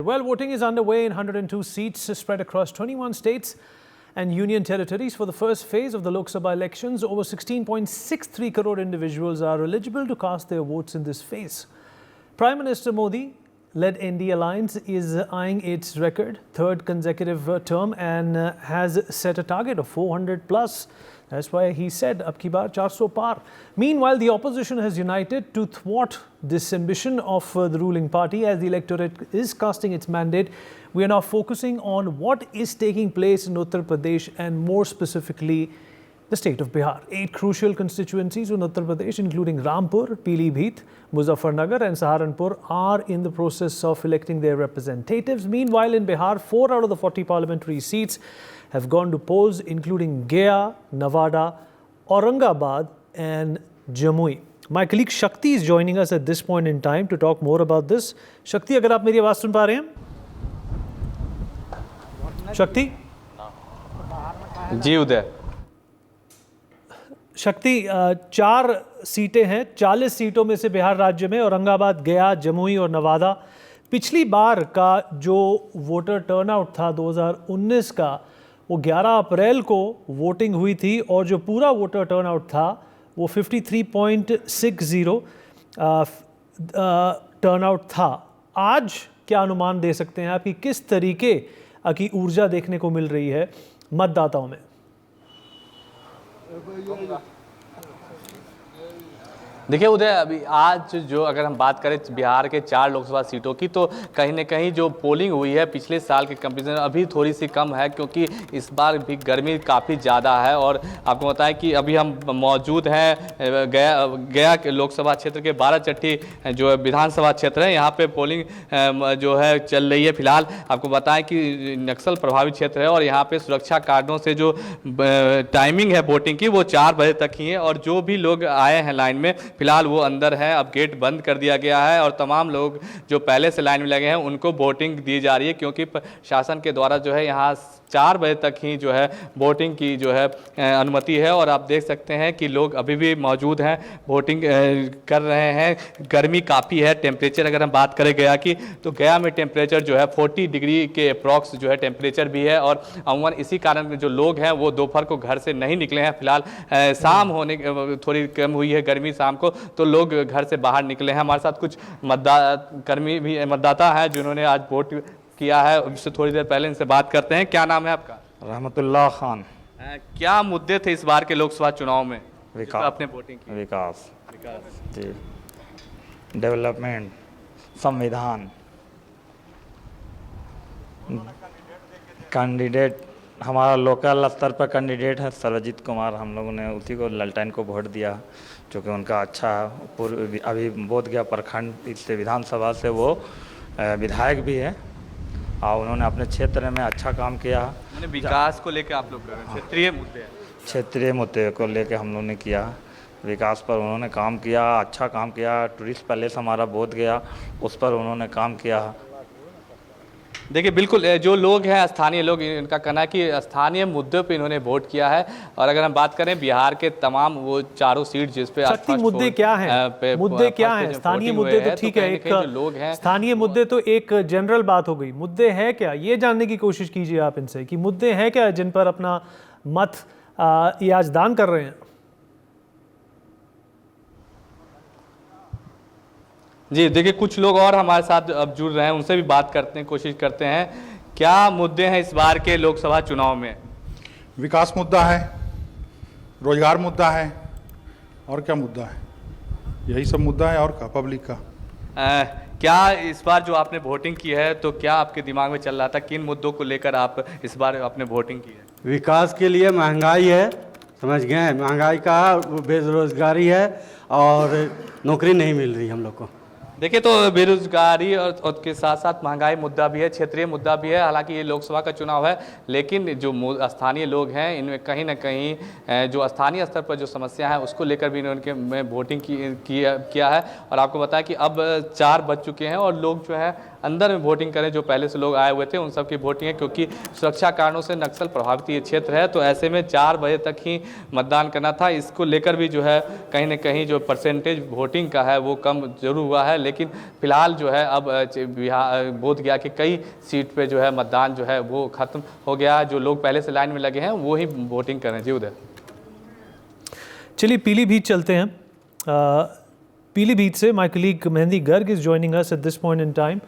Well, voting is underway in 102 seats spread across 21 states and union territories for the first phase of the Lok Sabha elections. Over 16.63 crore individuals are eligible to cast their votes in this phase. Prime Minister Modi led NDA alliance is eyeing its record third consecutive term and has set a target of 400 plus. That's why he said, "Ab ki baar 400 par." Meanwhile, the opposition has united to thwart this ambition of the ruling party as the electorate is casting its mandate. We are now focusing on what is taking place in Uttar Pradesh and more specifically the state of Bihar. 8 crucial constituencies in Uttar Pradesh, including Rampur, Pilibhit, Muzaffarnagar and Saharanpur, are in the process of electing their representatives. Meanwhile, in Bihar, 4 out of the 40 parliamentary seats have gone to polls, including Gaya, Nevada, Aurangabad and Jamui. My colleague Shakti is joining us at this point in time to talk more about this. Shakti, अगर आप मेरी आवाज़ सुन पा रहे हैं? शक्ति? जी उदय। शक्ति, 4 सीटें हैं, 40 सीटों में से बिहार राज्य में औरंगाबाद, गया, जमुई और नवादा। पिछली बार का जो वोटर टर्नआउट था 2019 का, वो 11 अप्रैल को वोटिंग हुई थी और जो पूरा वोटर टर्नआउट था वो 53.60 टर्नआउट था। आज क्या अनुमान दे सकते हैं आप कि किस तरीके की ऊर्जा देखने को मिल रही है मतदाताओं में? देखिए उदय, अभी आज जो अगर हम बात करें बिहार के 4 लोकसभा सीटों की, तो कहीं न कहीं जो पोलिंग हुई है पिछले साल के कंपैरिजन अभी थोड़ी सी कम है, क्योंकि इस बार भी गर्मी काफ़ी ज़्यादा है। और आपको बताएं कि अभी हम मौजूद हैं गया के लोकसभा क्षेत्र के 12 जो विधानसभा क्षेत्र है, यहाँ पे पोलिंग जो है चल रही है। फिलहाल आपको बताएं कि नक्सल प्रभावित क्षेत्र है और यहाँ पे सुरक्षा कारणों से जो टाइमिंग है वोटिंग की वो 4 बजे तक ही है और जो भी लोग आए हैं लाइन में फिलहाल वो अंदर है। अब गेट बंद कर दिया गया है और तमाम लोग जो पहले से लाइन में लगे हैं उनको वोटिंग दी जा रही है, क्योंकि शासन के द्वारा जो है यहाँ 4 बजे तक ही जो है वोटिंग की जो है अनुमति है। और आप देख सकते हैं कि लोग अभी भी मौजूद हैं, वोटिंग कर रहे हैं। गर्मी काफ़ी है। टेम्परेचर अगर हम बात करें गया की, तो गया में टेम्परेचर जो है 40 डिग्री के अप्रॉक्स जो है टेम्परेचर भी है। और अमूमन इसी कारण जो लोग हैं वो दोपहर को घर से नहीं निकले हैं। फिलहाल शाम होने थोड़ी कम हुई है गर्मी शाम को, तो लोग घर से बाहर निकले हैं। हमारे साथ कुछ मतदाता हैं जिन्होंने आज वोट किया है, उससे थोड़ी देर पहले इनसे बात करते हैं। क्या नाम है आपका? रहमतुल्लाह खान। क्या मुद्दे थे इस बार के लोकसभा चुनाव में? विकास। आपने वोटिंग की? विकास जी, डेवलपमेंट, संविधान। कैंडिडेट हमारा लोकल स्तर पर कैंडिडेट है सर्वजीत कुमार। हम लोगों ने उसी को ललटैन को वोट दिया, क्योंकि उनका अच्छा पूर्व अभी बोधगया प्रखंड से विधानसभा से वो विधायक भी है और उन्होंने अपने क्षेत्र में अच्छा काम किया। विकास को लेकर आप लोग कर रहे हैं? क्षेत्रीय मुद्दे को लेकर हम लोगों ने किया। विकास पर उन्होंने काम किया, अच्छा काम किया। टूरिस्ट पैलेस हमारा बोधगया, उस पर उन्होंने काम किया। देखिए बिल्कुल, जो लोग हैं स्थानीय लोग, इनका कहना है कि स्थानीय मुद्दों पे इन्होंने वोट किया है। और अगर हम बात करें बिहार के तमाम वो 4 सीट जिस पे मुद्दे क्या हैं? मुद्दे क्या हैं? स्थानीय मुद्दे तो ठीक है, एक लोग हैं, स्थानीय मुद्दे तो एक जनरल बात हो गई। मुद्दे हैं क्या, ये जानने की कोशिश कीजिए आप इनसे कि मुद्दे हैं क्या जिन पर अपना मत ये आज दान कर रहे हैं। जी देखिए, कुछ लोग और हमारे साथ अब जुड़ रहे हैं, उनसे भी बात करते हैं, कोशिश करते हैं। क्या मुद्दे हैं इस बार के लोकसभा चुनाव में? विकास मुद्दा है, रोजगार मुद्दा है, और क्या मुद्दा है? यही सब मुद्दा है और क्या पब्लिक का। क्या इस बार जो आपने वोटिंग की है तो क्या आपके दिमाग में चल रहा था, किन मुद्दों को लेकर आप इस बार आपने वोटिंग की है? विकास के लिए महंगाई है, समझ गए, महंगाई का, बेरोजगारी है और नौकरी नहीं मिल रही हम लोग को। देखिए, तो बेरोजगारी और के साथ साथ महंगाई मुद्दा भी है, क्षेत्रीय मुद्दा भी है। हालांकि ये लोकसभा का चुनाव है, लेकिन जो स्थानीय लोग हैं इनमें कहीं ना कहीं जो स्थानीय स्तर पर जो समस्या है उसको लेकर भी इन्होंने वोटिंग किया है। और आपको बताया कि अब 4 बज चुके हैं और लोग जो है अंदर में वोटिंग करें, जो पहले से लोग आए हुए थे उन सब की वोटिंग है, क्योंकि सुरक्षा कारणों से नक्सल प्रभावित ये क्षेत्र है। तो ऐसे में 4 बजे तक ही मतदान करना था। इसको लेकर भी जो है कहीं ना कहीं जो परसेंटेज वोटिंग का है वो कम जरूर हुआ है, लेकिन फिलहाल जो है अब बिहार बोधगया के कई सीट पे जो है मतदान जो है वो खत्म हो गया। जो लोग पहले से लाइन में लगे हैं वो ही वोटिंग कर रहे हैं। जी उदय। चलिए पीलीभीत चलते हैं। पीलीभीत से my colleague mehndi Garg is joining us at this point in time.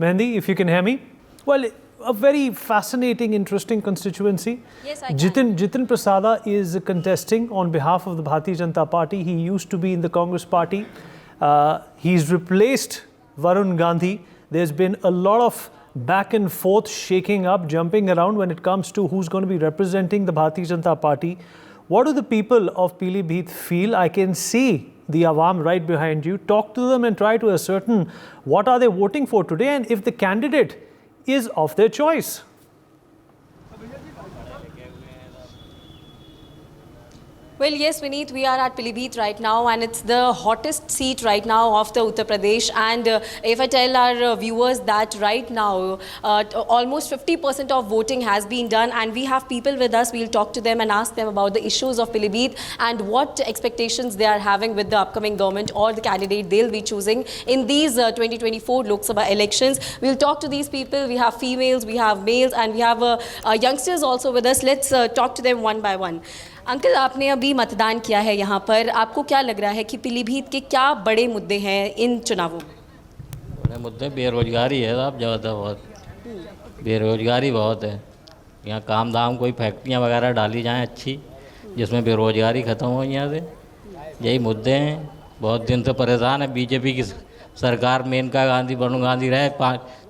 Mehendi, if you can hear me. Well, a very fascinating, interesting constituency. Yes, I can. Jitin Prasada is contesting on behalf of the Bharatiya Janata Party. He used to be in the Congress Party. He's replaced Varun Gandhi. There's been a lot of back and forth, shaking up, jumping around when it comes to who's going to be representing the Bharatiya Janata Party. What do the people of Pili-Bhit feel? I can see the Awam right behind you. Talk to them and try to ascertain what are they voting for today and if the candidate is of their choice. Well, yes, Vineet, we are at Pili-Bhit right now, and it's the hottest seat right now of the Uttar Pradesh. And if I tell our viewers that right now, almost 50% of voting has been done, and we have people with us. We'll talk to them and ask them about the issues of Pili-Bhit and what expectations they are having with the upcoming government or the candidate they'll be choosing in these 2024 Lok Sabha elections. We'll talk to these people. We have females, we have males, and we have youngsters also with us. Let's talk to them one by one. Uncle, आपने अभी मतदान किया है यहाँ पर, आपको क्या लग रहा है कि पीलीभीत के क्या बड़े मुद्दे हैं इन चुनावों में? बड़े मुद्दे बेरोजगारी है साहब, ज़्यादा बहुत बेरोजगारी बहुत है। यहाँ काम धाम कोई फैक्ट्रियाँ वगैरह डाली जाएं अच्छी, जिसमें बेरोजगारी ख़त्म हो यहाँ से, यही मुद्दे हैं। बहुत दिन से परेशान है बीजेपी की सरकार। मेनका गांधी, वरुण गांधी रहे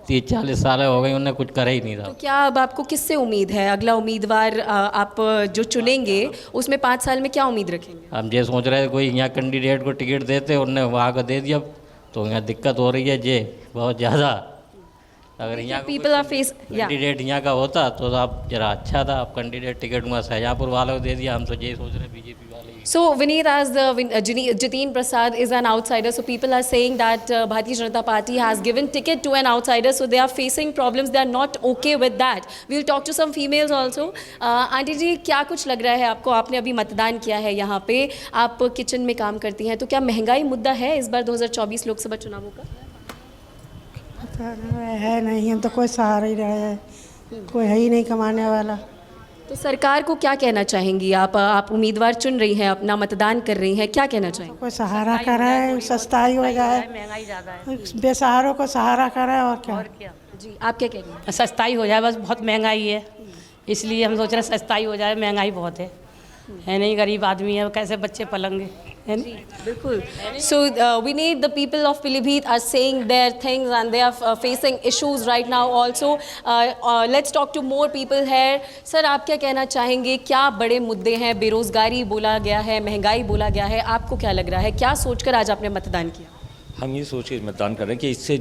30-40 साल हो गई, उन्होंने कुछ करा ही नहीं था। तो क्या अब आपको किससे उम्मीद है? अगला उम्मीदवार आप जो चुनेंगे उसमें 5 साल में क्या उम्मीद रखेंगे? हम ये सोच रहे थे कोई यहाँ कैंडिडेट को टिकट देते, उन्होंने वहाँ का दे दिया, तो यहाँ दिक्कत हो रही है जे बहुत ज़्यादा। अगर यहाँ पीपल आर फेस कैंडिडेट यहाँ का होता तो आप जरा अच्छा था। आप कैंडिडेट टिकट वहाँ शाहजहाँपुर वालों को दे दिया, हम तो यही सोच रहे हैं बीजेपी वाले। So Vineet, as Jitin Prasad is an outsider, so people are saying that Bharatiya Janata Party has given ticket to an outsider, so they are facing problems. They are not okay with that. We'll talk to some females also. Aunty ji, क्या कुछ लग रहा है आपको? आपने अभी मतदान किया है यहाँ पे, आप किचन में काम करती हैं, तो क्या महंगाई मुद्दा है इस बार 2024 लोकसभा चुनावों का? है नहीं, हम तो कोई सहारा ही रहे हैं, कोई है ही नहीं कमाने वाला। तो सरकार को क्या कहना चाहेंगी आप उम्मीदवार चुन रही हैं, अपना मतदान कर रही हैं, क्या कहना चाहेंगी? कोई सहारा कराए, सस्ताई हो जाए, महंगाई ज़्यादा है, बेसहारों को सहारा कराए, और क्या। जी, आप क्या कह रही हैं? सस्ताई हो जाए, बस बहुत महंगाई है, इसलिए हम सोच रहे हैं सस्ताई हो जाए। महंगाई बहुत है नहीं, गरीब आदमी है, कैसे बच्चे पलेंगे? बिल्कुल। So we need the people of Pili-Bhit are saying their things and they are facing issues right now also. Let's talk to more people here. Sir, आप क्या कहना चाहेंगे? क्या बड़े मुद्दे हैं? बेरोजगारी बोला गया है, महंगाई बोला गया है, आपको क्या लग रहा है? क्या सोचकर आज आपने मतदान किया? हम ये सोच के मतदान कर रहे हैं कि इससे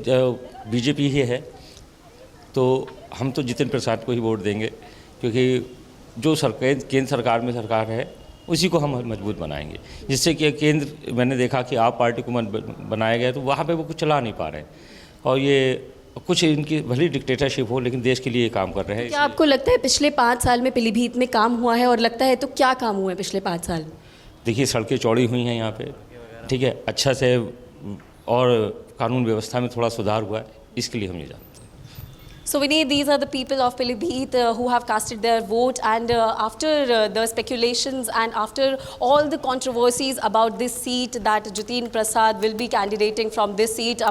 बीजेपी ही है, तो हम तो जितिन प्रसाद को ही वोट देंगे, क्योंकि जो केंद्र सरकार में सरकार है उसी को हम मजबूत बनाएंगे। जिससे कि केंद्र, मैंने देखा कि आप पार्टी को बनाया गया तो वहाँ पे वो कुछ चला नहीं पा रहे हैं, और ये कुछ इनकी भली डिक्टेटरशिप हो लेकिन देश के लिए काम कर रहे हैं। क्या आपको लगता है पिछले 5 साल में पीलीभीत में काम हुआ है, और लगता है तो क्या काम हुआ है पिछले 5 साल में? देखिए, सड़कें चौड़ी हुई हैं यहाँ पे, ठीक है, अच्छा से, और कानून व्यवस्था में थोड़ा सुधार हुआ है, इसके लिए हम ये जानते हैं। So Vineet, these are the people of Pili-Bhit who have casted their vote, and after the speculations and after all the controversies about this seat, that Jitin Prasad will be candidating from this seat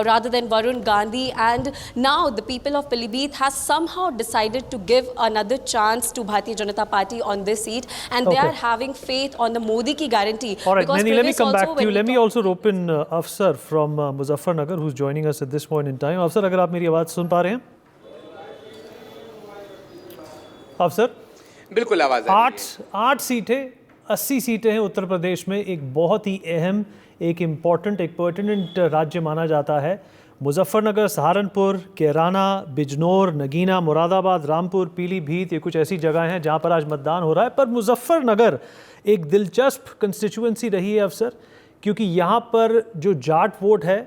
rather than Varun Gandhi, and now the people of Pili-Bhit has somehow decided to give another chance to Bharatiya Janata Party on this seat, and they are having faith on the Modi ki guarantee. All right, Nani, let me come back to you. Let me also rope in Afsar from Muzaffarnagar, who's joining us at this point in time. Afsar, अगर आप मेरी आवाज़ सुन पा रहे हैं? अफसर, बिल्कुल आवाज़ आ रही है। 8 सीटें, 80 सीटें हैं उत्तर प्रदेश में। एक बहुत ही अहम, एक इम्पॉर्टेंट, एक पर्टिनेंट राज्य माना जाता है। मुजफ्फरनगर, सहारनपुर, कैराना, बिजनौर, नगीना, मुरादाबाद, रामपुर, पीलीभीत, ये कुछ ऐसी जगह हैं जहां पर आज मतदान हो रहा है। पर मुजफ्फरनगर एक दिलचस्प कंस्टिट्यूएंसी रही है अफसर, क्योंकि यहाँ पर जो जाट वोट है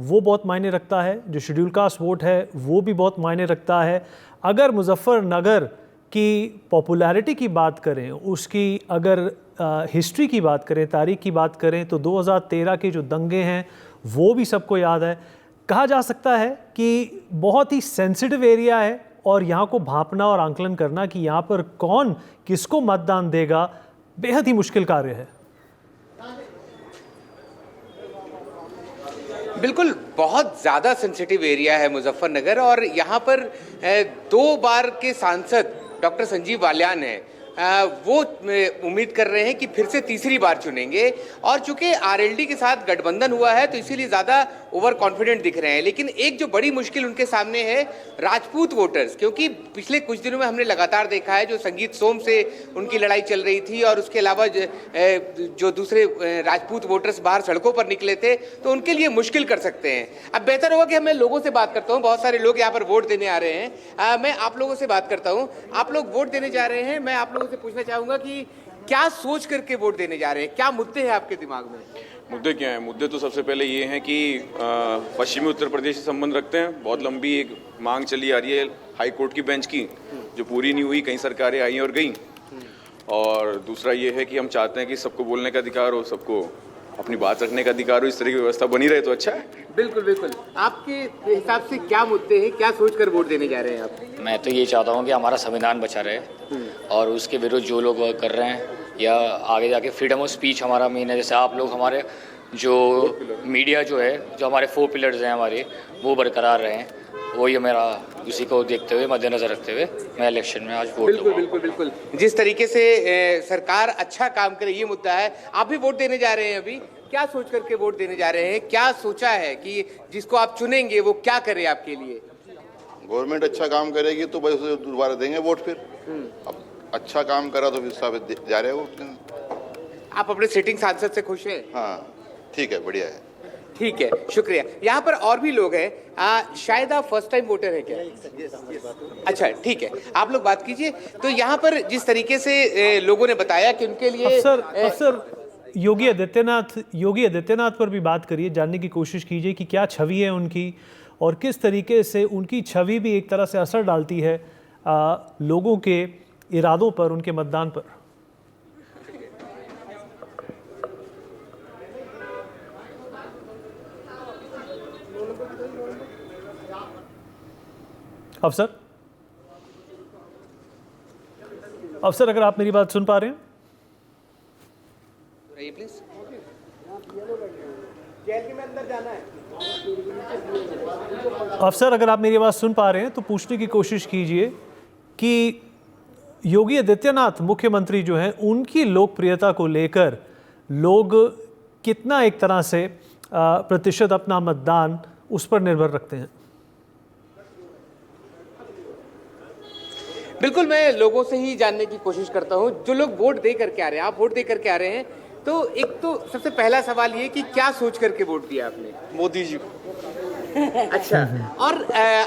वो बहुत मायने रखता है, जो शेड्यूल कास्ट वोट है वो भी बहुत मायने रखता है। अगर मुजफ्फरनगर की पॉपुलैरिटी की बात करें, उसकी अगर हिस्ट्री की बात करें, तारीख की बात करें, तो 2013 के जो दंगे हैं वो भी सबको याद है। कहा जा सकता है कि बहुत ही सेंसिटिव एरिया है और यहाँ को भांपना और आंकलन करना कि यहाँ पर कौन किसको मतदान देगा बेहद ही मुश्किल कार्य है। बिल्कुल, बहुत ज़्यादा सेंसिटिव एरिया है मुजफ्फरनगर और यहाँ पर 2 बार के सांसद डॉक्टर संजीव बालियान हैं, वो उम्मीद कर रहे हैं कि फिर से तीसरी बार चुनेंगे और चूंकि आरएलडी के साथ गठबंधन हुआ है तो इसीलिए ज़्यादा ओवर कॉन्फिडेंट दिख रहे हैं। लेकिन एक जो बड़ी मुश्किल उनके सामने है राजपूत वोटर्स, क्योंकि पिछले कुछ दिनों में हमने लगातार देखा है जो संगीत सोम से उनकी लड़ाई चल रही थी और उसके अलावा जो दूसरे राजपूत वोटर्स बाहर सड़कों पर निकले थे तो उनके लिए मुश्किल कर सकते हैं। अब बेहतर होगा कि मैं लोगों से बात करता हूँ, बहुत सारे लोग यहाँ पर वोट देने आ रहे हैं। मैं आप लोगों से बात करता हूँ, आप लोग वोट देने जा रहे हैं, मैं आप लोगों से पूछना चाहूंगा कि क्या सोच करके वोट देने जा रहे हैं, क्या मुद्दे हैं आपके दिमाग में? मुद्दे क्या हैं? मुद्दे तो सबसे पहले ये हैं कि पश्चिमी उत्तर प्रदेश से संबंध रखते हैं। बहुत लंबी एक मांग चली आ रही है हाई कोर्ट की बेंच की, जो पूरी नहीं हुई, कई सरकारें आई और गई। और दूसरा ये है कि हम चाहते हैं कि सबको बोलने का अधिकार हो, सबको अपनी बात रखने का अधिकार हो, इस तरह की व्यवस्था बनी रहे तो अच्छा है। बिल्कुल बिल्कुल। आपके हिसाब से क्या मुद्दे हैं, क्या सोचकर वोट देने जा रहे हैं आप? मैं तो ये चाहता हूँ कि हमारा संविधान बचा रहे और उसके विरुद्ध जो लोग कर रहे हैं या आगे जाके फ्रीडम ऑफ स्पीच हमारा मेन है। जैसे आप लोग हमारे जो मीडिया जो है, जो हमारे 4 पिलर्स हैं हमारे, वो बरकरार रहें, वही मेरा उसी को देखते हुए मद्देनजर रखते हुए मैं इलेक्शन में आज वोट बिल्कुल बिल्कुल बिल्कुल। जिस तरीके से सरकार अच्छा काम करे ये मुद्दा है। आप भी वोट देने जा रहे हैं, अभी क्या सोच करके वोट देने जा रहे हैं? क्या सोचा है कि जिसको आप चुनेंगे वो क्या करे आपके लिए? गवर्नमेंट अच्छा काम करेगी तो बस दोबारा देंगे वोट। फिर अब अच्छा काम करा तो फिर जा रहे हो। आप अपने सिटिंग सांसद से खुश हैं? हाँ ठीक है, बढ़िया है। ठीक है, शुक्रिया। यहाँ पर और भी लोग हैं, शायद आप फर्स्ट टाइम वोटर हैं क्या? अच्छा ठीक है, आप लोग बात कीजिए। तो यहाँ पर जिस तरीके से लोगों ने बताया कि उनके लिए अफसर योगी आदित्यनाथ पर भी बात करिए, जानने की कोशिश कीजिए कि क्या छवि है उनकी और किस तरीके से उनकी छवि भी एक तरह से असर डालती है लोगों के इरादों पर, उनके मतदान पर। अफसर अगर आप मेरी बात सुन पा रहे हैं? प्लीज। जेल के अंदर जाना है। अफसर अगर आप मेरी बात सुन पा रहे हैं तो पूछने की कोशिश कीजिए कि योगी आदित्यनाथ मुख्यमंत्री जो हैं, उनकी लोकप्रियता को लेकर लोग कितना एक तरह से प्रतिशत अपना मतदान उस पर निर्भर रखते हैं? बिल्कुल, मैं लोगों से ही जानने की कोशिश करता हूं, जो लोग वोट दे करके आ रहे हैं। आप वोट दे करके आ रहे हैं, तो एक तो सबसे पहला सवाल ये कि क्या सोच करके वोट दिया आपने? मोदी जी। अच्छा, और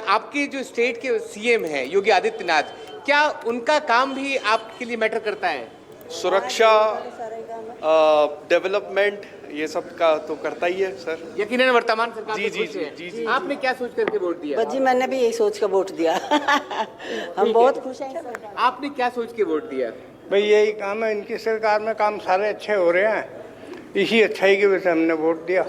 आपके जो स्टेट के सीएम हैं योगी आदित्यनाथ, क्या उनका काम भी आपके लिए मैटर करता है? सुरक्षा, डेवलपमेंट, ये सब का तो करता ही है सर। यकीनन वर्तमान सरकार जी जी, जी, जी। आपने क्या सोच करके वोट दिया? जी मैंने भी यही सोच कर वोट दिया। हम बहुत खुश हैं। आपने क्या सोच के वोट दिया? भाई यही काम है, इनकी सरकार में काम सारे अच्छे हो रहे हैं, इसी अच्छाई की वजह से हमने वोट दिया।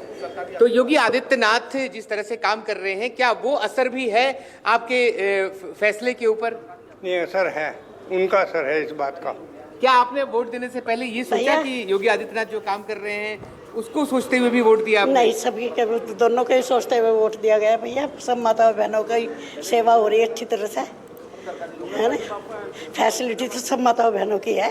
तो योगी आदित्यनाथ जिस तरह से काम कर रहे हैं, क्या वो असर भी है आपके फैसले के ऊपर? नहीं, असर है, उनका असर है इस बात का। क्या आपने वोट देने से पहले ये सोचा कि योगी आदित्यनाथ जो काम कर रहे हैं उसको सोचते हुए भी वोट दिया आपने? नहीं, सभी के दोनों के सोचते हुए वोट दिया गया भैया। सब माता बहनों की सेवा हो रही है अच्छी तरह से, है ना। फैसिलिटी तो सब माता बहनों की है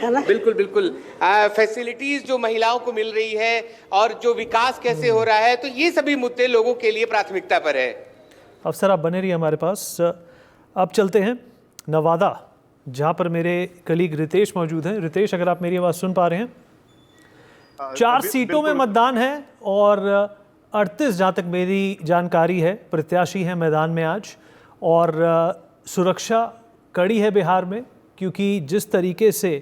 ना। बिल्कुल बिल्कुल। फैसिलिटीज जो महिलाओं को मिल रही है और जो विकास कैसे हो रहा है, तो ये सभी मुद्दे लोगों के लिए प्राथमिकता पर है। अफसर आप बने रहिए हमारे पास। अब चलते हैं नवादा, जहाँ पर मेरे कलीग रितेश मौजूद हैं। रितेश, अगर आप मेरी आवाज़ सुन पा रहे हैं, 4 सीटों में मतदान है और 38 जहाँ तक मेरी जानकारी है प्रत्याशी हैं मैदान में आज, और सुरक्षा कड़ी है बिहार में, क्योंकि जिस तरीके से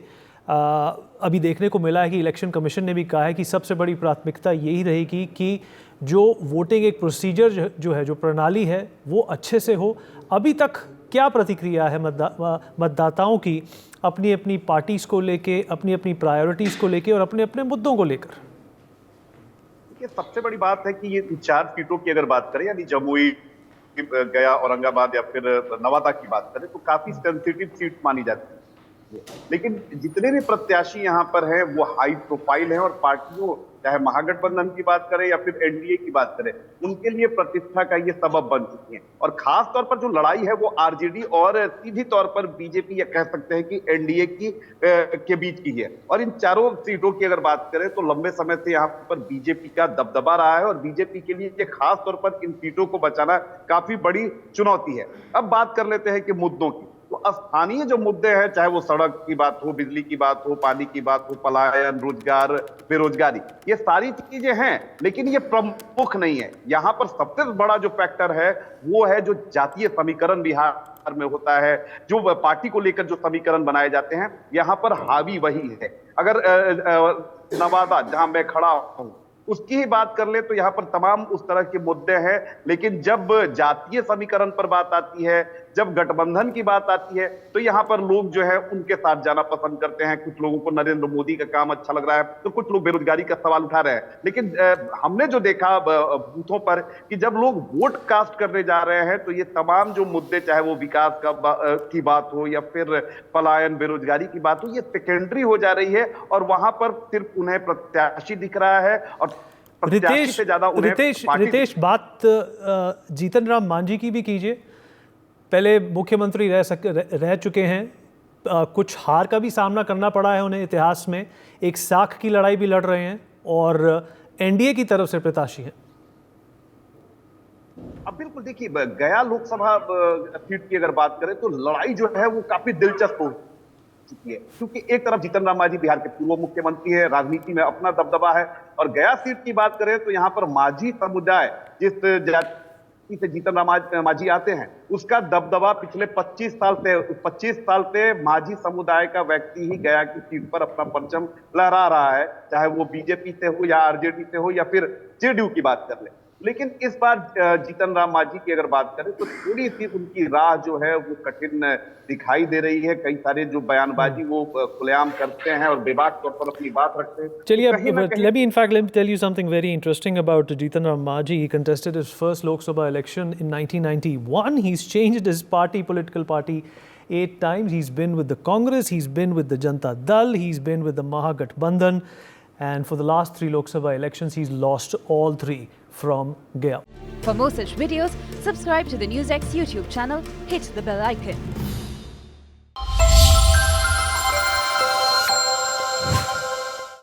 अभी देखने को मिला है कि इलेक्शन कमीशन ने भी कहा है कि सबसे बड़ी प्राथमिकता यही रहेगी कि जो वोटिंग एक प्रोसीजर जो है, जो प्रणाली है, वो अच्छे से हो। अभी तक क्या प्रतिक्रिया है मतदाताओं की अपनी अपनी पार्टीज़ को लेके, अपनी अपनी प्रायोरिटीज़ को लेके और अपने अपने मुद्दों को लेकर? ये सबसे बड़ी बात है कि ये 4 सीटों की अगर बात करें, यानी जमुई, गया, औरंगाबाद या फिर नवादा की बात करें, तो काफी सेंसिटिव सीट मानी जाती है। लेकिन जितने भी प्रत्याशी यहाँ पर हैं वो हाई प्रोफाइल हैं, और पार्टियों, चाहे महागठबंधन की बात करें या फिर एनडीए की बात करें, उनके लिए प्रतिष्ठा का ये सबब बन चुकी है। और खास तौर पर जो लड़ाई है वो आरजेडी और सीधी तौर पर बीजेपी, या कह सकते हैं कि एनडीए के बीच की है। और इन चारों सीटों की अगर बात करें तो लंबे समय से यहाँ पर बीजेपी का दबदबा रहा है, और बीजेपी के लिए ये खास तौर पर इन सीटों को बचाना काफी बड़ी चुनौती है। अब बात कर लेते हैं कि मुद्दों की। तो स्थानीय जो मुद्दे हैं, चाहे वो सड़क की बात हो, बिजली की बात हो, पानी की बात हो, पलायन, रोजगार, बेरोजगारी, ये सारी चीजें हैं, लेकिन ये प्रमुख नहीं है। यहाँ पर सबसे बड़ा जो फैक्टर है वो है जो जातीय समीकरण बिहार में होता है, जो पार्टी को लेकर जो समीकरण बनाए जाते हैं, यहाँ पर हावी वही है। अगर नवादा, जहां मैं खड़ा हूं, उसकी ही बात कर ले तो यहाँ पर तमाम उस तरह के मुद्दे हैं। लेकिन जब जातीय समीकरण पर बात आती है, जब गठबंधन की बात आती है, तो यहाँ पर लोग जो है उनके साथ जाना पसंद करते हैं। कुछ लोगों को नरेंद्र मोदी का काम अच्छा लग रहा है, तो कुछ लोग बेरोजगारी का सवाल उठा रहे हैं। लेकिन हमने जो देखा बूथों पर कि जब लोग वोट कास्ट करने जा रहे हैं, तो ये तमाम जो मुद्दे, चाहे वो विकास की बात हो या फिर पलायन, बेरोजगारी की बात हो, ये सेकेंडरी हो जा रही है, और वहां पर सिर्फ उन्हें प्रत्याशी दिख रहा है। और रितेश, बात जीतन राम मांझी की भी कीजिए। पहले मुख्यमंत्री रह चुके हैं, कुछ हार का भी सामना करना पड़ा है उन्हें इतिहास में, एक साख की लड़ाई भी लड़ रहे हैं, और एनडीए की तरफ से प्रत्याशी हैं। अब बिल्कुल देखिए, गया लोकसभा सीट की अगर बात करें तो लड़ाई जो है वो काफी दिलचस्प हो चुकी है, क्योंकि एक तरफ जीतन राम मांझी बिहार के पूर्व मुख्यमंत्री है, राजनीति में अपना दबदबा है, और गया सीट की बात करें तो यहाँ पर माझी समुदाय, जिस जाति से जीतन राम मांझी आते हैं, उसका दबदबा पिछले 25 साल से माझी समुदाय का व्यक्ति ही गया की सीट पर अपना परचम लहरा रहा है, चाहे वो बीजेपी से हो या आरजेडी से हो या फिर जेडीयू की बात कर ले। लेकिन इस बार जीतन राम मांझी की अगर बात करें तो थोड़ी सी उनकी राह जो है वो कठिन दिखाई दे रही है। कई सारे जो बयानबाजी वो खुलेआम करते हैं और बेबाक तौर पर अपनी बात रखते हैं। चलिए, let me tell you something very interesting about Jitan Ram Manjhi. He contested his first Lok Sabha election in 1991. He's changed his political party 8 times. He's been with the Congress, he's been with the Janata Dal, he's been with the Mahagathbandhan, and for the last 3 Lok Sabha elections, he's lost all 3 from Gaya. For more such videos, subscribe to the NewsX YouTube channel, hit the bell icon.